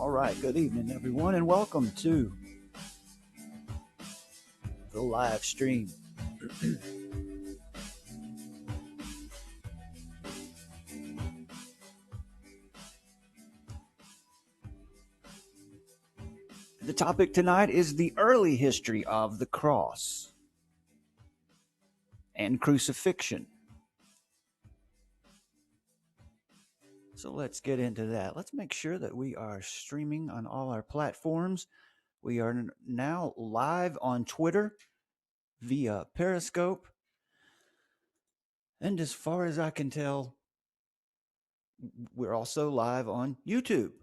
All right, good evening, everyone, and welcome to the live stream. The topic tonight is the early history of the cross and crucifixion. So let's get into that. Let's make sure that we are streaming on all our platforms. We are now live on Twitter via Periscope. And as far as I can tell, we're also live on YouTube.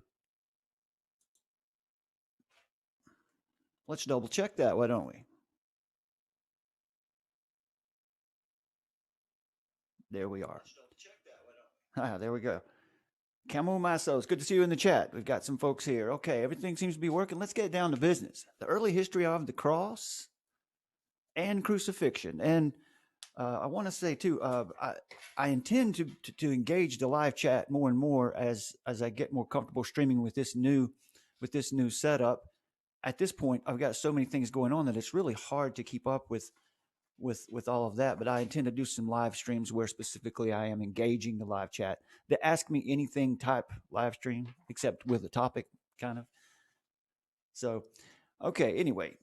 Let's double check that, why don't we? There we are. There we go. Camo Masso, it's good to see you in the chat. We've got some folks here. Okay, everything seems to be working. Let's get down to business. The early history of the cross and crucifixion. And I want to say, too, I intend to engage the live chat more and more as I get more comfortable streaming with this new setup. At this point, I've got so many things going on that it's really hard to keep up with all of that. But I intend to do some live streams where specifically I am engaging the live chat. The Ask Me Anything type live stream, except with a topic, kind of. So, okay, anyway.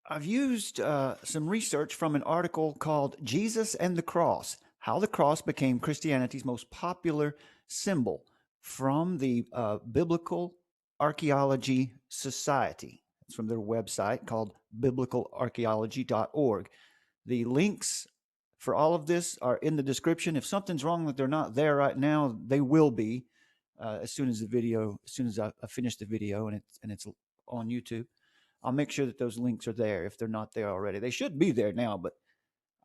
I've used some research from an article called Jesus and the Cross, How the Cross Became Christianity's Most Popular Symbol, from the Biblical Archaeology Society. It's from their website called biblicalarchaeology.org. The links for all of this are in the description. If something's wrong that they're not there right now, they will be as soon as I finish the video and it's on YouTube. I'll make sure that those links are there if they're not there already. They should be there now, but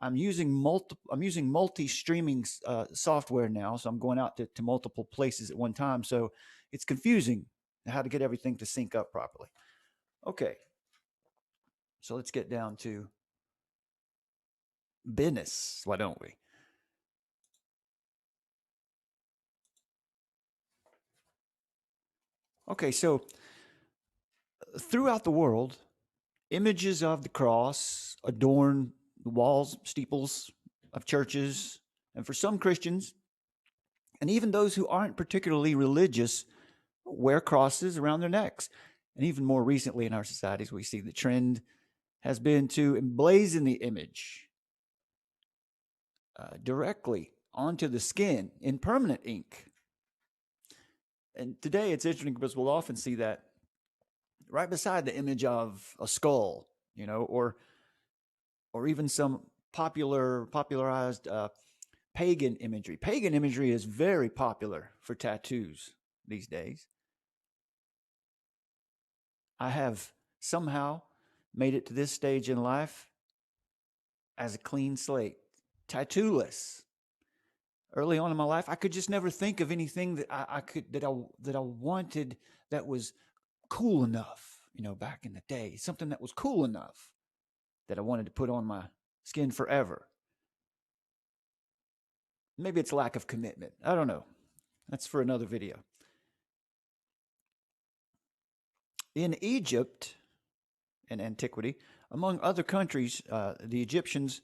I'm using multi-streaming software now, so I'm going out to multiple places at one time. So it's confusing how to get everything to sync up properly. Okay, so let's get down to business, why don't we? Okay, so throughout the world, images of the cross adorn the walls, steeples of churches, and for some Christians, and even those who aren't particularly religious, wear crosses around their necks. And even more recently in our societies, we see the trend has been to emblazon the image directly onto the skin in permanent ink. And today it's interesting because we'll often see that right beside the image of a skull, or even some popularized pagan imagery. Pagan imagery is very popular for tattoos these days. I have somehow made it to this stage in life as a clean slate, tattoo-less. Early on in my life, I could just never think of anything that I wanted that was cool enough, back in the day, something that was cool enough that I wanted to put on my skin forever. Maybe it's lack of commitment. I don't know. That's for another video. In Egypt, in antiquity, among other countries, the Egyptians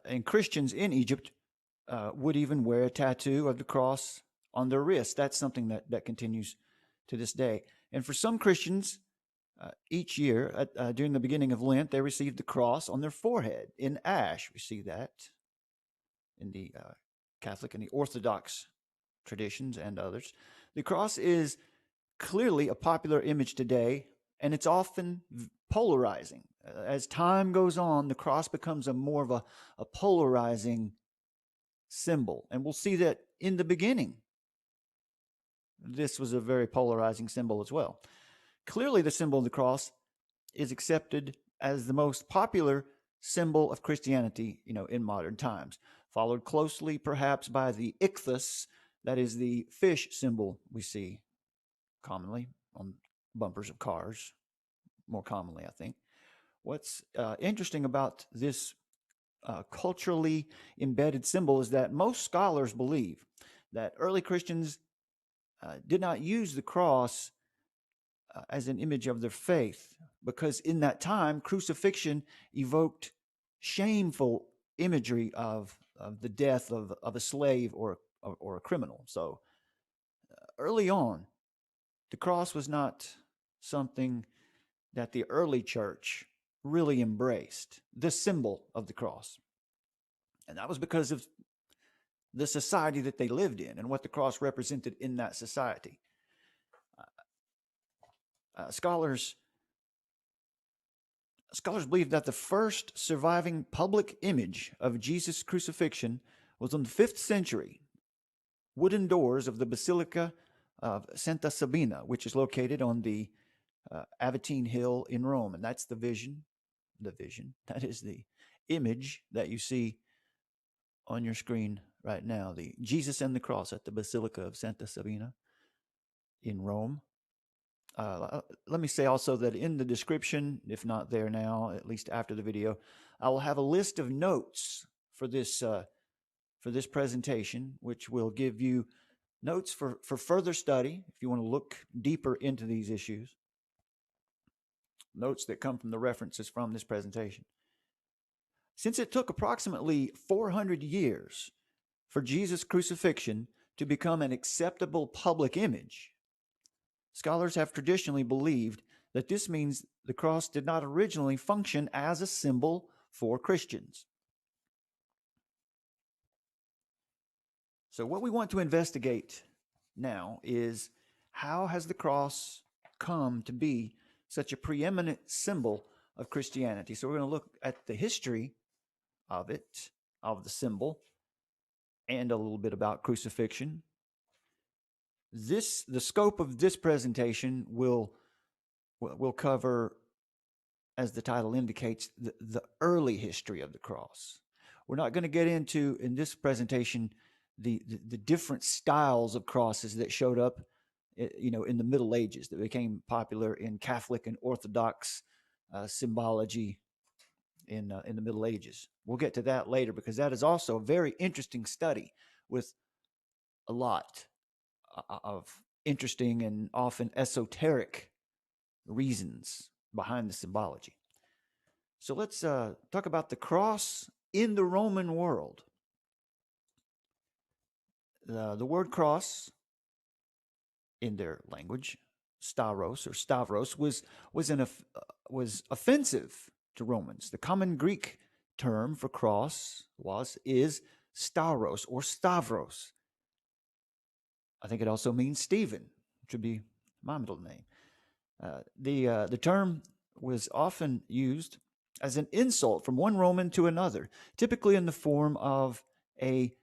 and Christians in Egypt would even wear a tattoo of the cross on their wrist. That's something that continues to this day. And for some Christians, each year during the beginning of Lent, they receive the cross on their forehead in ash. We see that in the Catholic and the Orthodox traditions and others. The cross is clearly a popular image today, and it's often polarizing. As time goes on, the cross becomes more of a polarizing symbol. And we'll see that in the beginning, this was a very polarizing symbol as well. Clearly, the symbol of the cross is accepted as the most popular symbol of Christianity, in modern times, followed closely perhaps by the ichthus, that is the fish symbol we see commonly on bumpers of cars, more commonly, I think. What's interesting about this culturally embedded symbol is that most scholars believe that early Christians did not use the cross as an image of their faith, because in that time, crucifixion evoked shameful imagery of the death of a slave or a criminal. So early on, the cross was not something that the early church really embraced, the symbol of the cross. And that was because of the society that they lived in and what the cross represented in that society. Scholars believe that the first surviving public image of Jesus' crucifixion was in the 5th century. Wooden doors of the Basilica of Santa Sabina, which is located on the Aventine Hill in Rome. And that's the vision. That is the image that you see on your screen right now. The Jesus and the cross at the Basilica of Santa Sabina in Rome. Let me say also that in the description, if not there now, at least after the video, I will have a list of notes for this presentation, which will give you notes for further study if you want to look deeper into these issues. Notes that come from the references from this presentation. Since it took approximately 400 years for Jesus' crucifixion to become an acceptable public image, scholars have traditionally believed that this means the cross did not originally function as a symbol for Christians. So what we want to investigate now is, how has the cross come to be such a preeminent symbol of Christianity? So we're going to look at the history of it, of the symbol, and a little bit about crucifixion. The scope of this presentation will cover, as the title indicates, the early history of the cross. We're not going to get into, in this presentation, the different styles of crosses that showed up, in the Middle Ages, that became popular in Catholic and Orthodox symbology in the Middle Ages. We'll get to that later, because that is also a very interesting study with a lot of interesting and often esoteric reasons behind the symbology. So let's talk about the cross in the Roman world. The word cross, in their language, stauros or stavros, was offensive to Romans. The common Greek term for cross is stauros or stavros. I think it also means Stephen, which would be my middle name. The term was often used as an insult from one Roman to another, typically in the form of a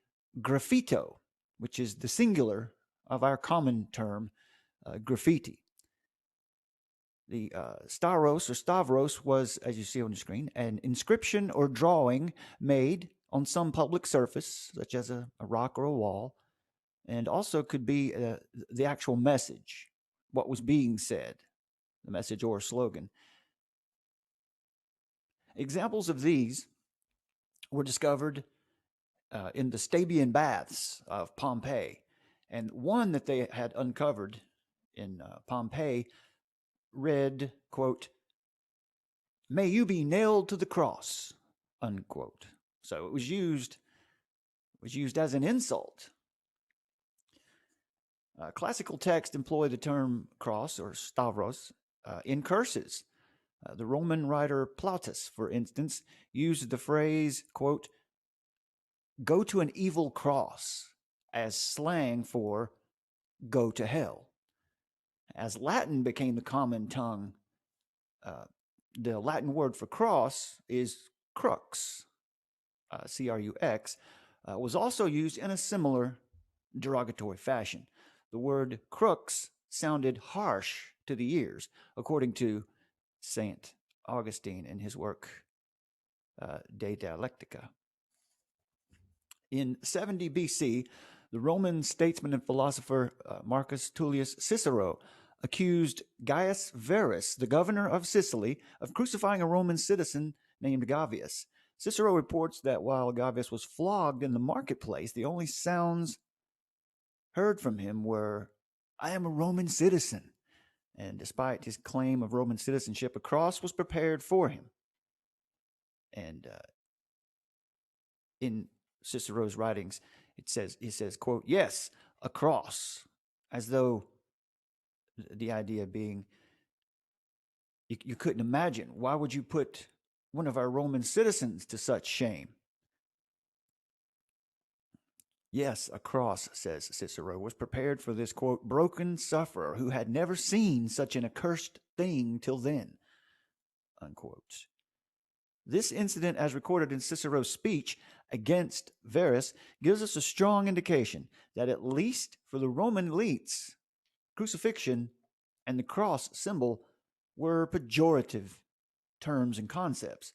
graffito, which is the singular of our common term, graffiti. The stauros or stavros was, as you see on the screen, an inscription or drawing made on some public surface, such as a rock or a wall, and also could be the actual message, what was being said, the message or slogan. Examples of these were discovered in the Stabian baths of Pompeii, and one that they had uncovered in Pompeii read, quote, "May you be nailed to the cross," unquote. So it was used as an insult. Classical texts employ the term cross or stavros in curses. The Roman writer Plautus, for instance, used the phrase, quote, "go to an evil cross," as slang for "go to hell." As Latin became the common tongue, the Latin word for cross is crux, C-R-U-X, was also used in a similar derogatory fashion. The word crux sounded harsh to the ears, according to St. Augustine in his work De Dialectica. In 70 BC, the Roman statesman and philosopher Marcus Tullius Cicero accused Gaius Verus, the governor of Sicily, of crucifying a Roman citizen named Gavius. Cicero reports that while Gavius was flogged in the marketplace, the only sounds heard from him were I am a Roman citizen. And despite his claim of Roman citizenship, a cross was prepared for him. And in Cicero's writings, he says, quote, yes, a cross, as though the idea being you couldn't imagine. Why would you put one of our Roman citizens to such shame? Yes, a cross, says Cicero, was prepared for this, quote, broken sufferer who had never seen such an accursed thing till then, unquote. This incident, as recorded in Cicero's speech against Verus, gives us a strong indication that at least for the Roman elites, crucifixion and the cross symbol were pejorative terms and concepts.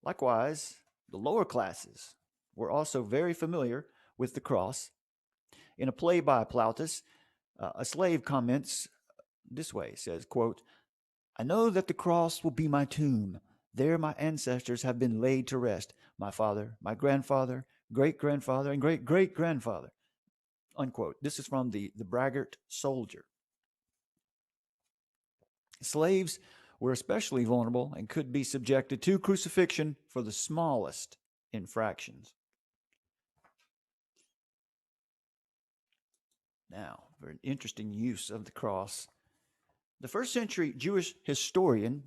Likewise, the lower classes were also very familiar with the cross. In a play by Plautus, a slave comments this way, says, quote, I know that the cross will be my tomb. There my ancestors have been laid to rest, my father, my grandfather, great-grandfather, and great-great-grandfather, unquote. This is from the Braggart Soldier. Slaves were especially vulnerable and could be subjected to crucifixion for the smallest infractions. Now, for an interesting use of the cross, the first century Jewish historian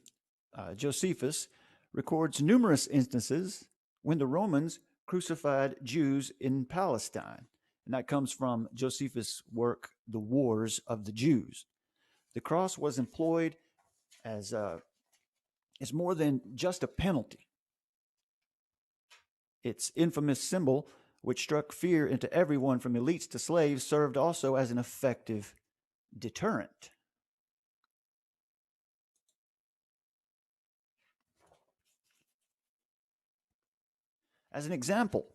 Josephus records numerous instances when the Romans crucified Jews in Palestine. And that comes from Josephus' work, The Wars of the Jews. The cross was employed as more than just a penalty. Its infamous symbol, which struck fear into everyone from elites to slaves, served also as an effective deterrent. As an example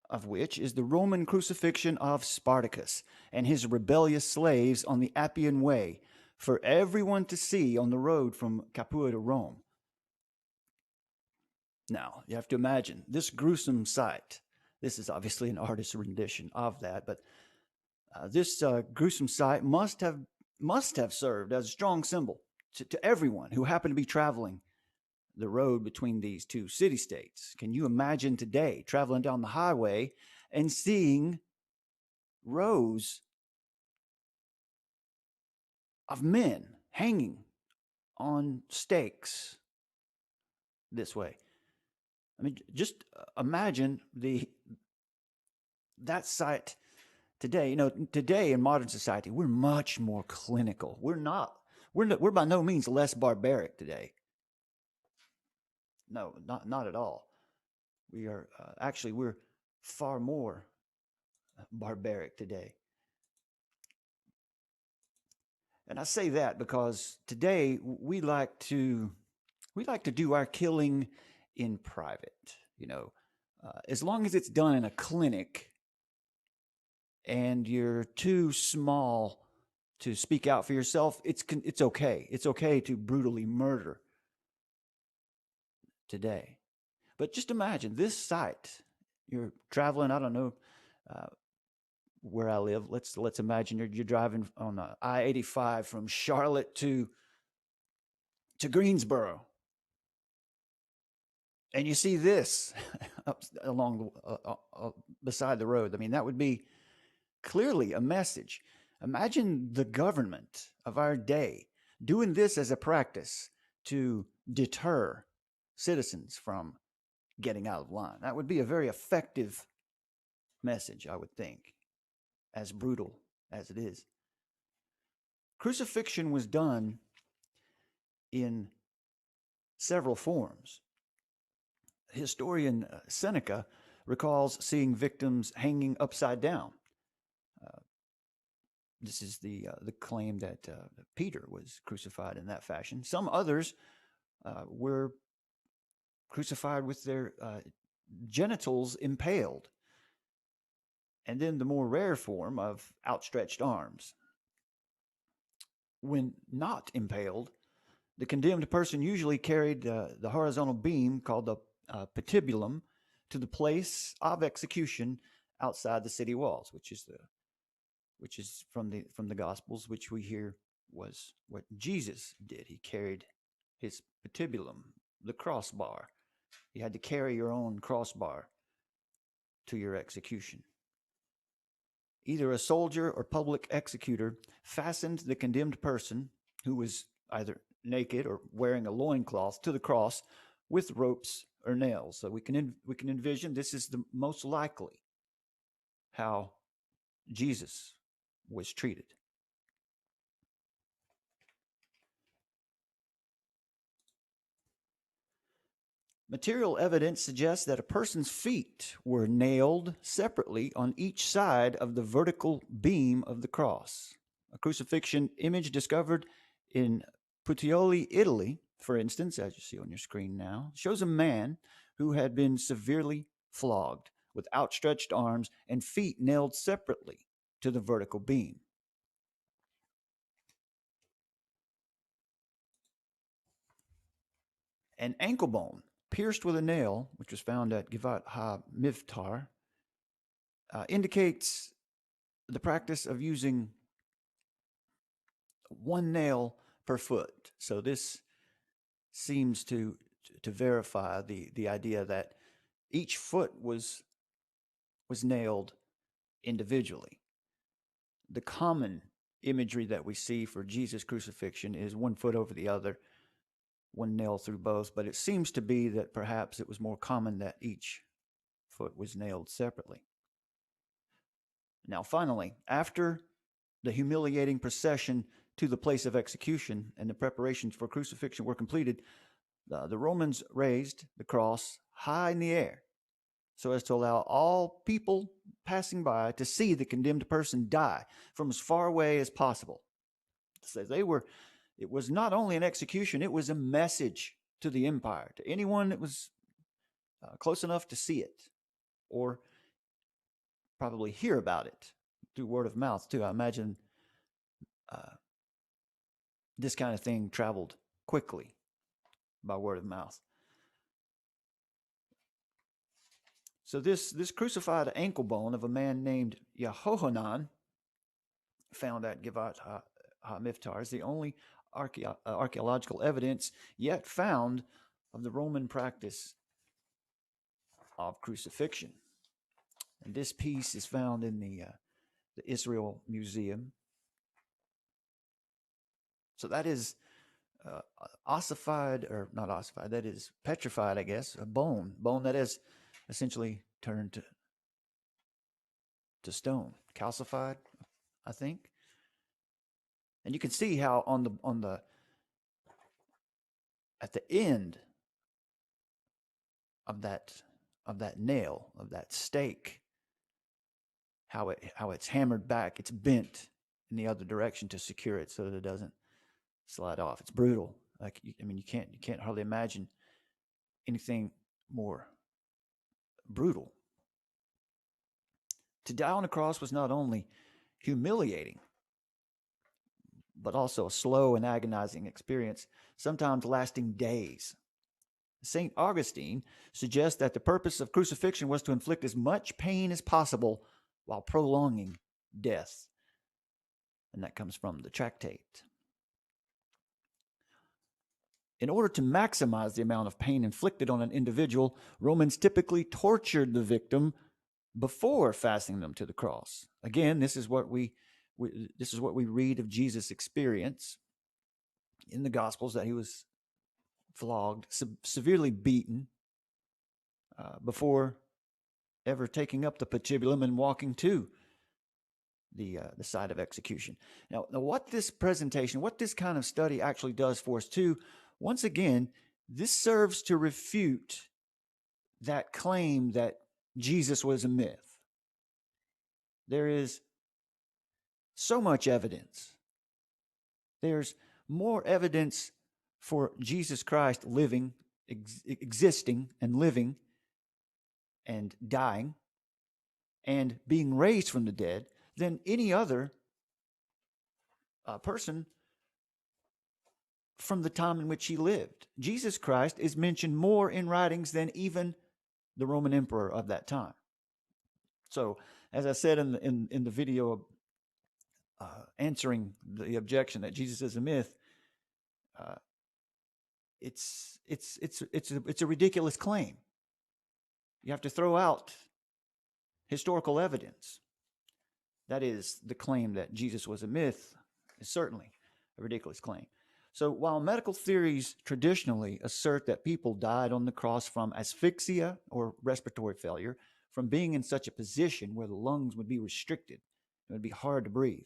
of which is the Roman crucifixion of Spartacus and his rebellious slaves on the Appian Way for everyone to see on the road from Capua to Rome. Now, you have to imagine this gruesome sight. This is obviously an artist's rendition of that, but this gruesome sight must have served as a strong symbol to everyone who happened to be traveling the road between these two city-states. Can you imagine today traveling down the highway and seeing rows of men hanging on stakes this way? I mean, just imagine that sight today. You know, today in modern society, we're much more clinical. We're by no means less barbaric today. No, not at all. We are actually we're far more barbaric today. And I say that because today we like to do our killing in private. You know, as long as it's done in a clinic and you're too small to speak out for yourself, it's okay. It's okay to brutally murder today. But just imagine this sight. You're traveling, I don't know where I live. Let's imagine you're driving on I-85 from Charlotte to Greensboro. And you see this up along beside the road. I mean, that would be clearly a message. Imagine the government of our day doing this as a practice to deter citizens from getting out of line. That would be a very effective message, I would think, as brutal as it is. Crucifixion was done in several forms. Historian Seneca recalls seeing victims hanging upside down. This is the claim that Peter was crucified in that fashion. Some others were crucified with their genitals impaled, and then the more rare form of outstretched arms. When not impaled, the condemned person usually carried the horizontal beam called the patibulum to the place of execution outside the city walls, which is which is from the Gospels, which we hear was what Jesus did. He carried his patibulum, the crossbar. You had to carry your own crossbar to your execution. Either a soldier or public executor fastened the condemned person, who was either naked or wearing a loincloth, to the cross with ropes or nails. So we can envision this is the most likely how Jesus was treated. Material evidence suggests that a person's feet were nailed separately on each side of the vertical beam of the cross. A crucifixion image discovered in Puteoli, Italy, for instance, as you see on your screen now, shows a man who had been severely flogged with outstretched arms and feet nailed separately to the vertical beam. An ankle bone pierced with a nail, which was found at Givat HaMivtar, indicates the practice of using one nail per foot. So this seems to verify the idea that each foot was nailed individually. The common imagery that we see for Jesus' crucifixion is one foot over the other, one nail through both, but it seems to be that perhaps it was more common that each foot was nailed separately. Now, finally, after the humiliating procession to the place of execution and the preparations for crucifixion were completed, the Romans raised the cross high in the air so as to allow all people passing by to see the condemned person die from as far away as possible. So it was not only an execution, it was a message to the empire, to anyone that was close enough to see it or probably hear about it through word of mouth too. I imagine this kind of thing traveled quickly by word of mouth. So this crucified ankle bone of a man named Yehohanan, found at Givat HaMivtar, is the only archaeological evidence yet found of the Roman practice of crucifixion. And this piece is found in the Israel Museum. So that is ossified, or not ossified, that is petrified, I guess, a bone that is essentially turned to stone, calcified, I think. And you can see how at the end of that nail, of that stake, how it's hammered back, it's bent in the other direction to secure it so that it doesn't slide off. It's brutal. You can't hardly imagine anything more brutal. To die on a cross was not only humiliating, but also a slow and agonizing experience, sometimes lasting days. St. Augustine suggests that the purpose of crucifixion was to inflict as much pain as possible while prolonging death. And that comes from the tractate. In order to maximize the amount of pain inflicted on an individual, Romans typically tortured the victim before fastening them to the cross. Again, this is what we read of Jesus' experience in the Gospels, that he was flogged, severely beaten before ever taking up the patibulum and walking to the site of execution. Now, what this kind of study actually does for us too, once again, this serves to refute that claim that Jesus was a myth. There is so much evidence. There's more evidence for Jesus Christ living, existing and living and dying and being raised from the dead than any other person from the time in which he lived. Jesus Christ is mentioned more in writings than even the Roman emperor of that time. So, as I said in the video answering the objection that Jesus is a myth, it's a ridiculous claim. You have to throw out historical evidence. That is, the claim that Jesus was a myth is certainly a ridiculous claim. So while medical theories traditionally assert that people died on the cross from asphyxia or respiratory failure, from being in such a position where the lungs would be restricted, it would be hard to breathe,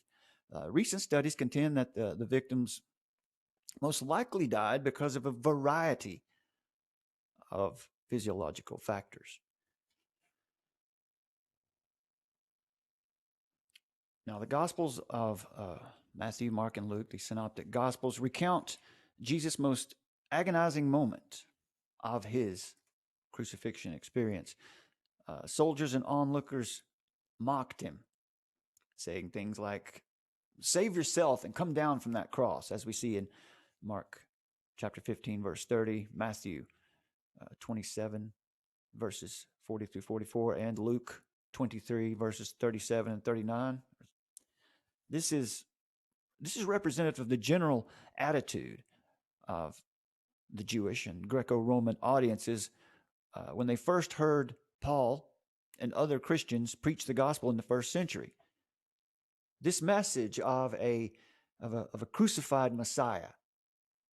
recent studies contend that the victims most likely died because of a variety of physiological factors. Now, the Gospels of Matthew, Mark, and Luke, the Synoptic Gospels, recount Jesus' most agonizing moment of his crucifixion experience. Soldiers and onlookers mocked him, saying things like, "Save yourself and come down from that cross," as we see in Mark chapter 15, verse 30, Matthew 27, verses 40 through 44, and Luke 23, verses 37 and 39. This is representative of the general attitude of the Jewish and Greco-Roman audiences when they first heard Paul and other Christians preach the gospel in the first century. This message of a crucified Messiah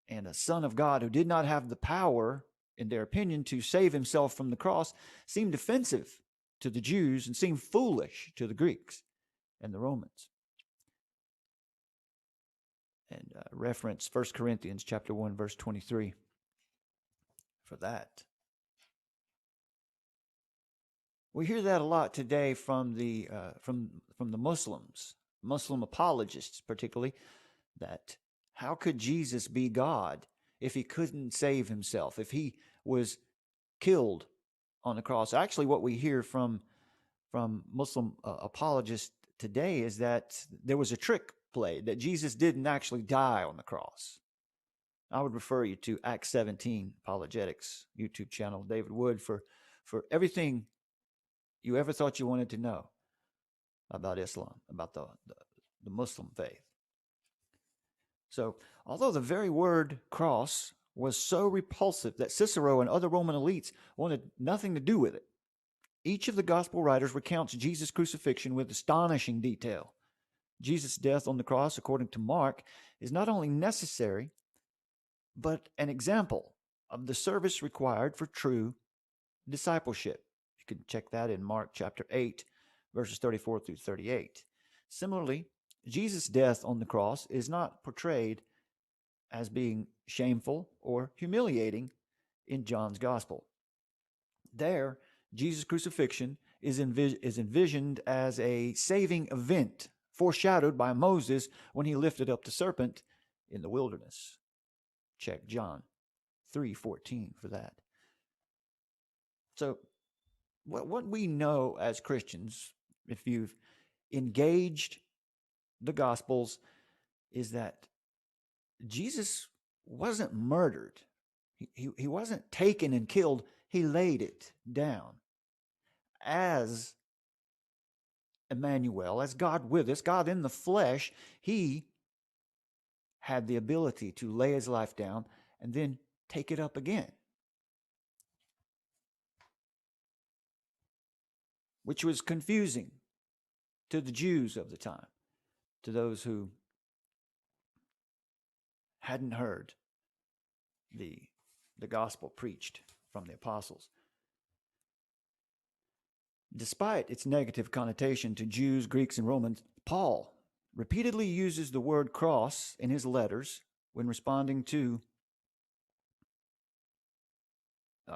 and a Son of God who did not have the power, in their opinion, to save himself from the cross seemed offensive to the Jews and seemed foolish to the Greeks and the Romans. And reference 1 Corinthians chapter 1, verse 23 for that. We hear that a lot today from the Muslims, Muslim apologists particularly, that how could Jesus be God if he couldn't save himself, if he was killed on the cross? Actually, what we hear from Muslim apologists today is that there was a trick played, that Jesus didn't actually die on the cross. I would refer you to Acts 17 Apologetics YouTube channel, David Wood, for everything you ever thought you wanted to know about Islam, about the Muslim faith. So, although the very word cross was so repulsive that Cicero and other Roman elites wanted nothing to do with it, each of the gospel writers recounts Jesus' crucifixion with astonishing detail. Jesus' death on the cross, according to Mark, is not only necessary, but an example of the service required for true discipleship. You can check that in Mark chapter 8, verses 34 through 38. Similarly, Jesus' death on the cross is not portrayed as being shameful or humiliating in John's gospel. There, Jesus' crucifixion is envisioned as a saving event foreshadowed by Moses when he lifted up the serpent in the wilderness. Check John 3:14 for that. So, what we know as Christians, if you've engaged the Gospels, is that Jesus wasn't murdered. He wasn't taken and killed. He laid it down. As Emmanuel, as God with us, God in the flesh, he had the ability to lay his life down and then take it up again, which was confusing to the Jews of the time, to those who hadn't heard the gospel preached from the apostles. Despite its negative connotation to Jews, Greeks, and Romans, Paul repeatedly uses the word cross in his letters when responding to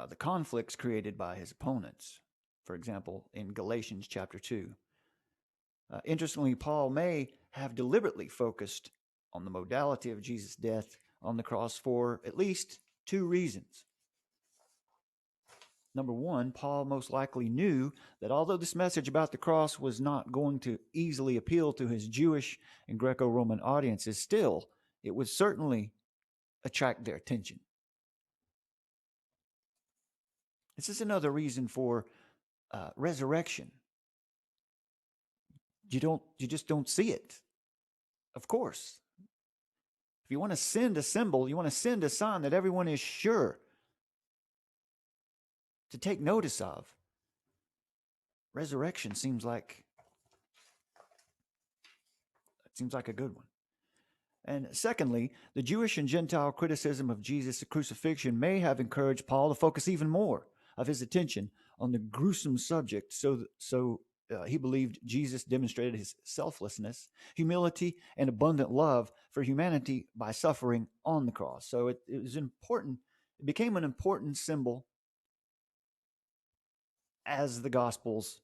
the conflicts created by his opponents. For example, in Galatians chapter 2. Interestingly, Paul may have deliberately focused on the modality of Jesus' death on the cross for at least two reasons. Number one, Paul most likely knew that although this message about the cross was not going to easily appeal to his Jewish and Greco-Roman audiences, still, it would certainly attract their attention. This is another reason for resurrection. You just don't see it Of course. If you want to send a symbol, you want to send a sign that everyone is sure to take notice of. Resurrection seems like a good one. And secondly, the Jewish and Gentile criticism of Jesus' crucifixion may have encouraged Paul to focus even more of his attention on the gruesome subject. So he believed Jesus demonstrated his selflessness, humility, and abundant love for humanity by suffering on the cross. So it was important. It became an important symbol as the Gospels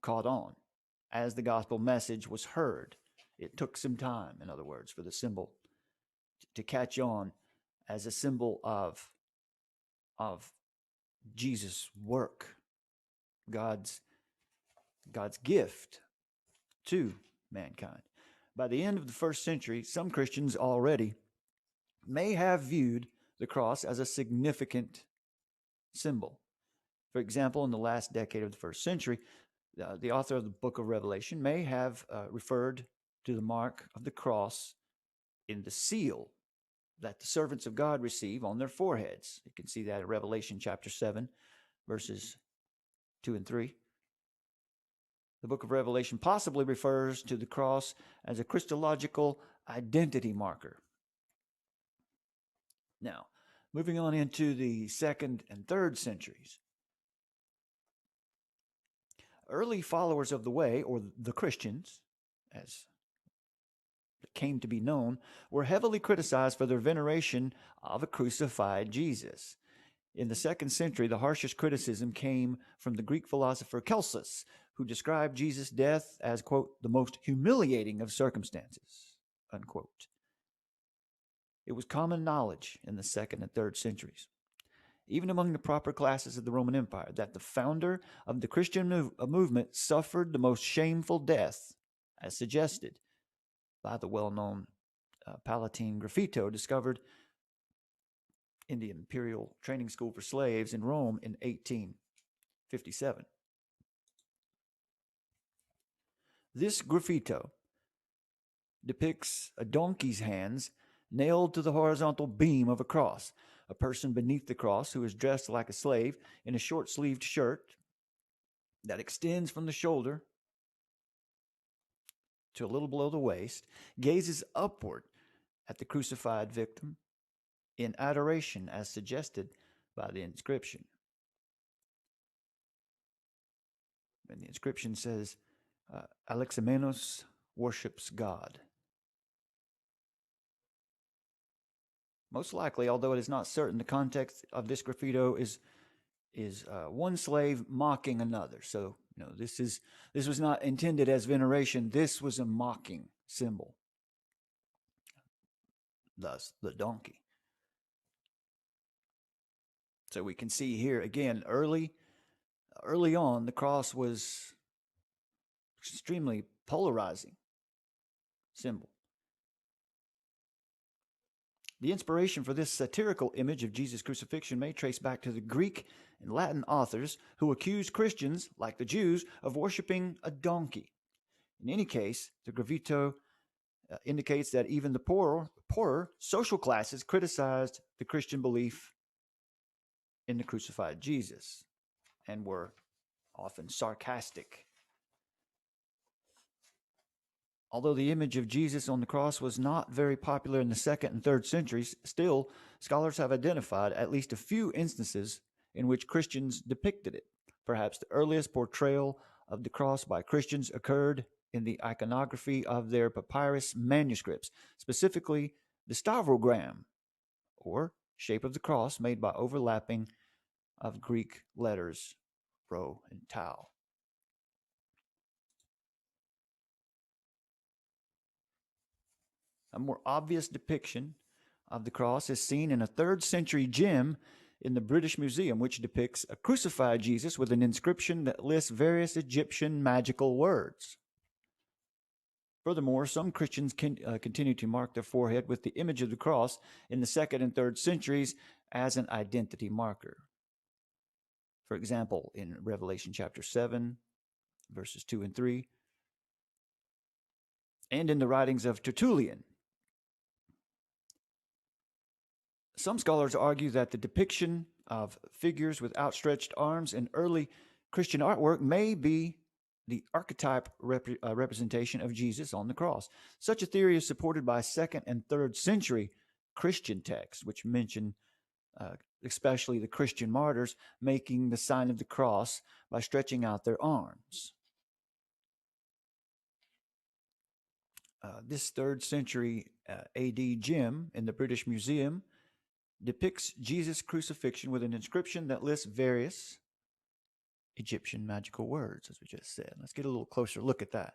caught on, as the gospel message was heard. It took some time, in other words, for the symbol to catch on as a symbol of Jesus' work, God's gift to mankind. By the end of the first century, some Christians already may have viewed the cross as a significant symbol. For example, in the last decade of the first century, the author of the book of Revelation may have referred to the mark of the cross in the seal that the servants of God receive on their foreheads. You can see that in Revelation chapter 7, verses 2 and 3. The book of Revelation possibly refers to the cross as a Christological identity marker. Now, moving on into the second and third centuries. Early followers of the way, or the Christians, as it came to be known, were heavily criticized for their veneration of a crucified Jesus. In the second century, the harshest criticism came from the Greek philosopher Celsus, who described Jesus' death as, quote, the most humiliating of circumstances, unquote. It was common knowledge in the second and third centuries, even among the proper classes of the Roman Empire, that the founder of the Christian movement suffered the most shameful death, as suggested by the well-known Palatine graffito discovered in the Imperial Training School for Slaves in Rome in 1857. This graffito depicts a donkey's hands nailed to the horizontal beam of a cross, a person beneath the cross who is dressed like a slave in a short-sleeved shirt that extends from the shoulder to a little below the waist, gazes upward at the crucified victim in adoration as suggested by the inscription. And the inscription says, Alexamenos worships God. Most likely, although it is not certain, the context of this graffito is one slave mocking another. So, this was not intended as veneration. This was a mocking symbol. Thus, the donkey. So we can see here again, early on, the cross was extremely polarizing symbol. The inspiration for this satirical image of Jesus' crucifixion may trace back to the Greek and Latin authors who accused Christians, like the Jews, of worshiping a donkey. In any case, the graffito indicates that even the poorer social classes criticized the Christian belief in the crucified Jesus and were often sarcastic. Although the image of Jesus on the cross was not very popular in the second and third centuries, still, scholars have identified at least a few instances in which Christians depicted it. Perhaps the earliest portrayal of the cross by Christians occurred in the iconography of their papyrus manuscripts, specifically the stavrogram, or shape of the cross made by overlapping of Greek letters, rho and tau. A more obvious depiction of the cross is seen in a 3rd century gem in the British Museum, which depicts a crucified Jesus with an inscription that lists various Egyptian magical words. Furthermore, some Christians continue to mark their forehead with the image of the cross in the 2nd and 3rd centuries as an identity marker. For example, in Revelation chapter 7, verses 2 and 3, and in the writings of Tertullian. Some scholars argue that the depiction of figures with outstretched arms in early Christian artwork may be the archetype representation of Jesus on the cross. Such a theory is supported by 2nd and 3rd century Christian texts, which mention especially the Christian martyrs making the sign of the cross by stretching out their arms. This 3rd century AD gem in the British Museum depicts Jesus' crucifixion with an inscription that lists various Egyptian magical words, as we just said. Let's get a little closer look at that.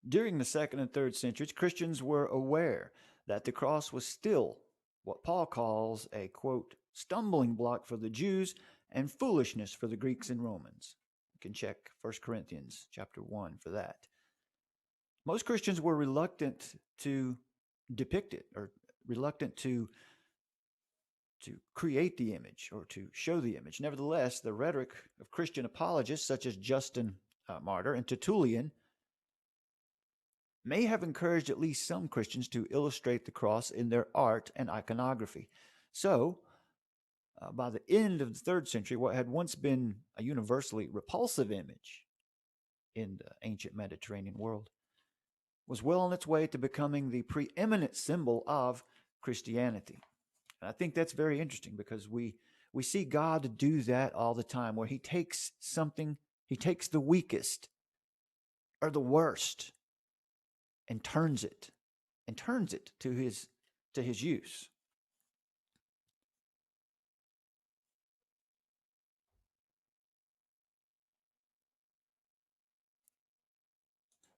During the 2nd and 3rd centuries, Christians were aware that the cross was still what Paul calls a, quote, stumbling block for the Jews and foolishness for the Greeks and Romans. You can check 1 Corinthians chapter 1 for that. Most Christians were reluctant to depict it, or reluctant to create the image or to show the image. Nevertheless, the rhetoric of Christian apologists such as Justin Martyr and Tertullian may have encouraged at least some Christians to illustrate the cross in their art and iconography. So, by the end of the 3rd century, what had once been a universally repulsive image in the ancient Mediterranean world was well on its way to becoming the preeminent symbol of Christianity. And I think that's very interesting because we see God do that all the time, where he takes something, he takes the weakest or the worst and turns it to his use.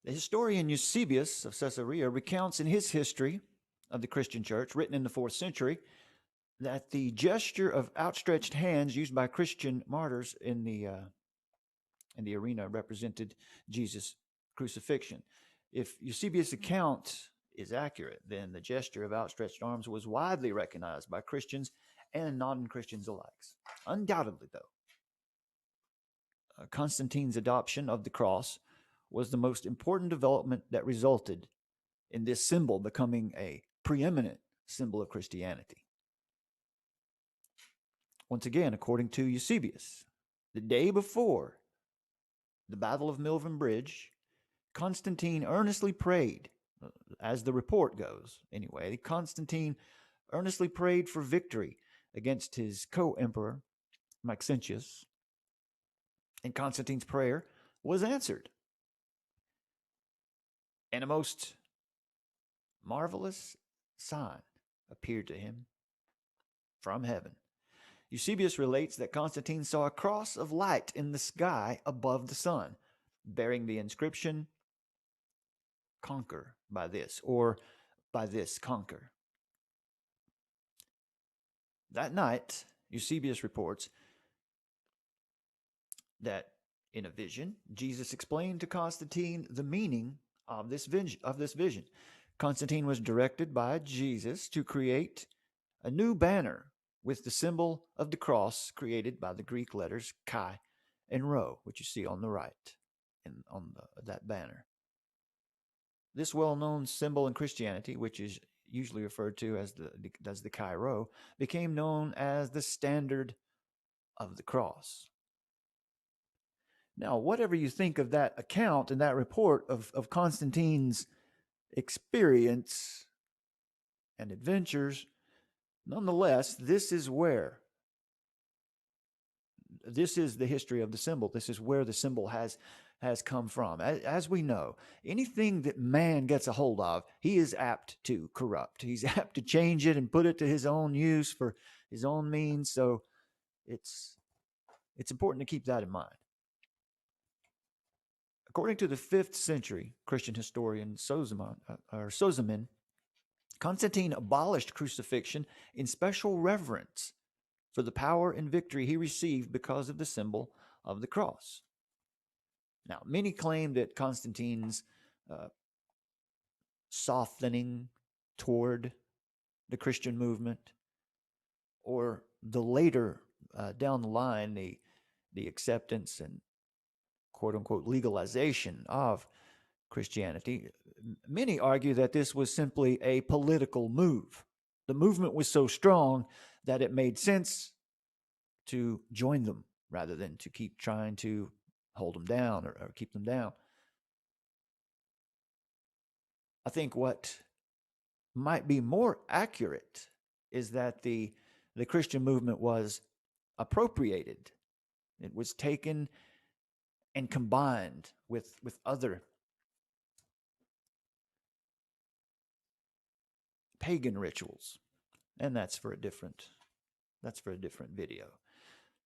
The historian Eusebius of Caesarea recounts in his history of the Christian church, written in the 4th century, that the gesture of outstretched hands used by Christian martyrs in the arena represented Jesus' crucifixion. If Eusebius' account is accurate, then the gesture of outstretched arms was widely recognized by Christians and non-Christians alike. Undoubtedly, though, Constantine's adoption of the cross was the most important development that resulted in this symbol becoming a preeminent symbol of Christianity. Once again, according to Eusebius, the day before the Battle of Milvian Bridge, Constantine earnestly prayed, as the report goes anyway, Constantine earnestly prayed for victory against his co-emperor, Maxentius, and Constantine's prayer was answered. And a most marvelous sign appeared to him from heaven. Eusebius relates that Constantine saw a cross of light in the sky above the sun, bearing the inscription, "Conquer by this," or "By this conquer." That night, Eusebius reports that in a vision, Jesus explained to Constantine the meaning of this vision. Constantine was directed by Jesus to create a new banner with the symbol of the cross created by the Greek letters chi and rho, which you see on the right on that banner. This well-known symbol in Christianity, which is usually referred to as the chi rho, became known as the standard of the cross. Now, whatever you think of that account and that report of Constantine's experience and adventures, nonetheless, this is the history of the symbol. This is where the symbol has come from. As we know, anything that man gets a hold of, he is apt to corrupt. He's apt to change it and put it to his own use for his own means. So it's important to keep that in mind. According to the 5th century Christian historian Sozomen, Constantine abolished crucifixion in special reverence for the power and victory he received because of the symbol of the cross. Now, many claim that Constantine's softening toward the Christian movement, or the later, down the line, the acceptance and quote-unquote legalization of Christianity. Many argue that this was simply a political move. The movement was so strong that it made sense to join them rather than to keep trying to hold them down or keep them down. I think what might be more accurate is that the Christian movement was appropriated. It was taken and combined with other pagan rituals. And that's for a different video.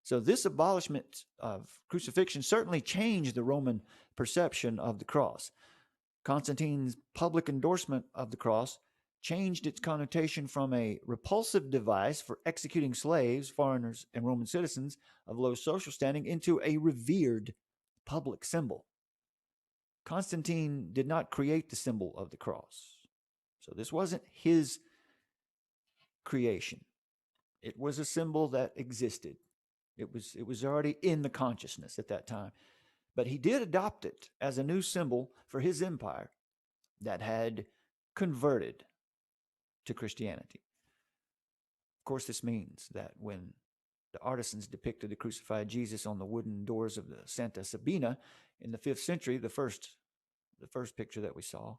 So this abolishment of crucifixion certainly changed the Roman perception of the cross. Constantine's public endorsement of the cross changed its connotation from a repulsive device for executing slaves, foreigners, and Roman citizens of low social standing into a revered public symbol. Constantine did not create the symbol of the cross. So this wasn't his creation. It was a symbol that existed. It was already in the consciousness at that time. But he did adopt it as a new symbol for his empire that had converted to Christianity. Of course, this means that when the artisans depicted the crucified Jesus on the wooden doors of the Santa Sabina in the 5th century, the first picture that we saw,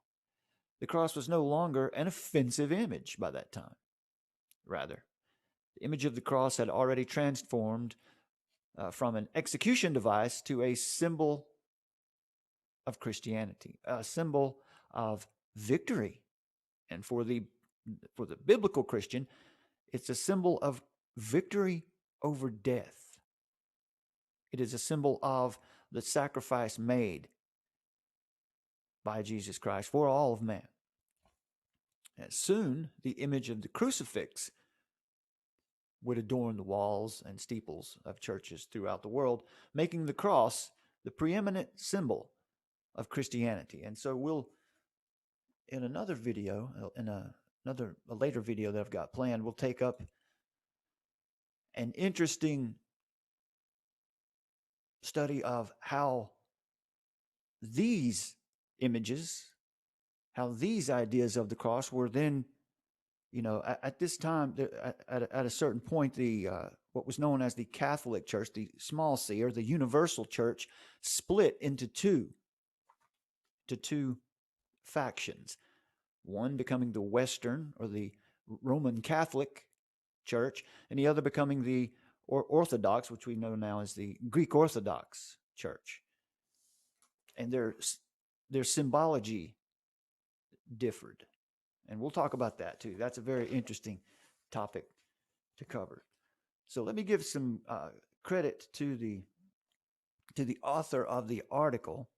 the cross was no longer an offensive image by that time. Rather, the image of the cross had already transformed from an execution device to a symbol of Christianity, a symbol of victory. And for the biblical Christian, it's a symbol of victory over death. It is a symbol of the sacrifice made by Jesus Christ for all of man. And soon, the image of the crucifix would adorn the walls and steeples of churches throughout the world, making the cross the preeminent symbol of Christianity. And so we'll, in another video, in a later video that I've got planned, we'll take up an interesting study of how these images, how these ideas of the cross were then, at this time, at a certain point, what was known as the Catholic Church, the small c, or the universal church, split into two factions. One becoming the Western, or the Roman Catholic Church, and the other becoming the Orthodox, which we know now as the Greek Orthodox Church. And their symbology differed. And we'll talk about that too. That's a very interesting topic to cover. So let me give some credit to the author of the article,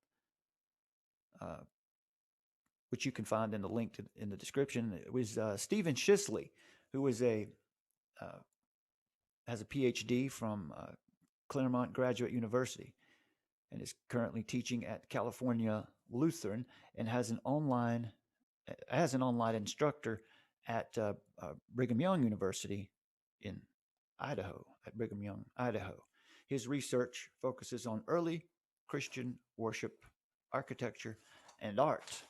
which you can find in the link in the description. It was Stephen Shisley, who was has a PhD from Claremont Graduate University and is currently teaching at California Lutheran and has an online instructor at Brigham Young University in Idaho, at Brigham Young, Idaho. His research focuses on early Christian worship, architecture, and art.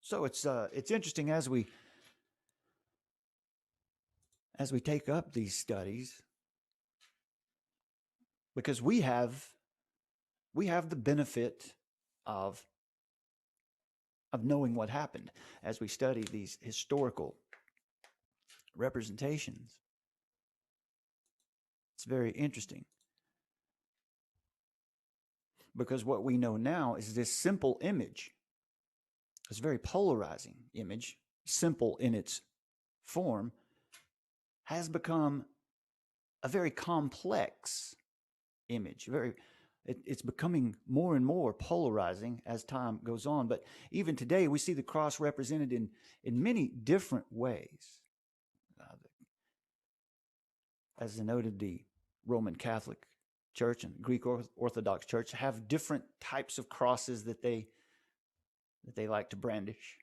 So it's interesting as we take up these studies, because we have the benefit of knowing what happened as we study these historical representations. It's very interesting, because what we know now is this simple image, this very polarizing image, simple in its form, has become a very complex image. It's becoming more and more polarizing as time goes on. But even today, we see the cross represented in many different ways. As I noted, the Roman Catholic Church and Greek Orthodox Church have different types of crosses that they like to brandish.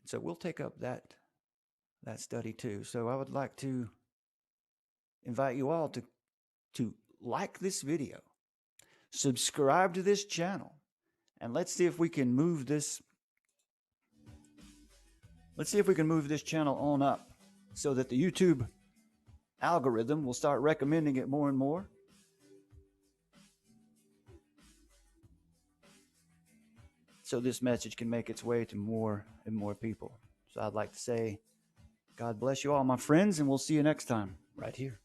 And so we'll take up that study too. So I would like to invite you all to to like this video, subscribe to this channel, and let's see if we can move this. Let's see if we can move this channel on up so that the YouTube algorithm will start recommending it more and more. So this message can make its way to more and more people. So I'd like to say, God bless you all, my friends, and we'll see you next time right here.